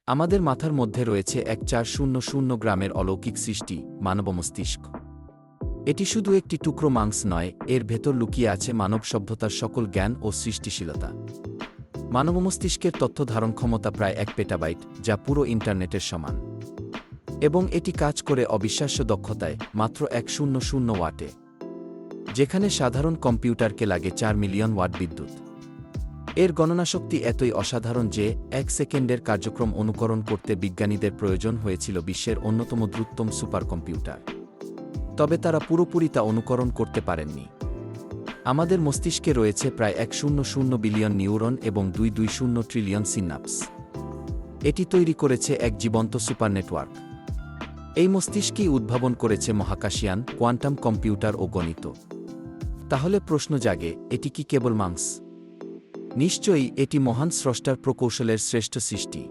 আমাদের মাথার মধ্যে রয়েছে ১,৪০০ গ্রামের অলৌকিক সৃষ্টি, মানব মস্তিষ্ক। এটি শুধু একটি টুকরো মাংস নয়, এর ভেতর লুকিয়ে আছে মানব সভ্যতার সকল জ্ঞান ও সৃষ্টিশীলতা। মানব মস্তিষ্কের তথ্য ধারণ ক্ষমতা প্রায় ১ পেটাবাইট, যা পুরো ইন্টারনেটের সমান। এবং এটি কাজ করে অবিশ্বাস্য দক্ষতায়, মাত্র ১০০ ওয়াটে। যেখানে সাধারণ কম্পিউটারকে লাগে ৪ মিলিয়ন ওয়াট বিদ্যুৎ। এর গণনাশক্তি এতই অসাধারণ যে ১ সেকেন্ডের কার্যক্রম অনুকরণ করতে বিজ্ঞানীদের প্রয়োজন হয়েছিল বিশ্বের অন্যতম দ্রুততম সুপার কম্পিউটার। তবে তারা পুরোপুরি তা অনুকরণ করতে পারেননি। আমাদের মস্তিষ্কে রয়েছে প্রায় ১০০ বিলিয়ন নিউরন এবং ২২০ ট্রিলিয়ন সিনাপস। এটি তৈরি করেছে এক জীবন্ত সুপার নেটওয়ার্ক। এই মস্তিষ্কই উদ্ভাবন করেছে মহাকাশিয়ান, কোয়ান্টাম কম্পিউটার ও গণিত। তাহলে প্রশ্ন জাগে, এটি কি কেবল মাংস? নিশ্চয়ই, এটি মহান স্রষ্টার প্রকৌশলের শ্রেষ্ঠ সৃষ্টি।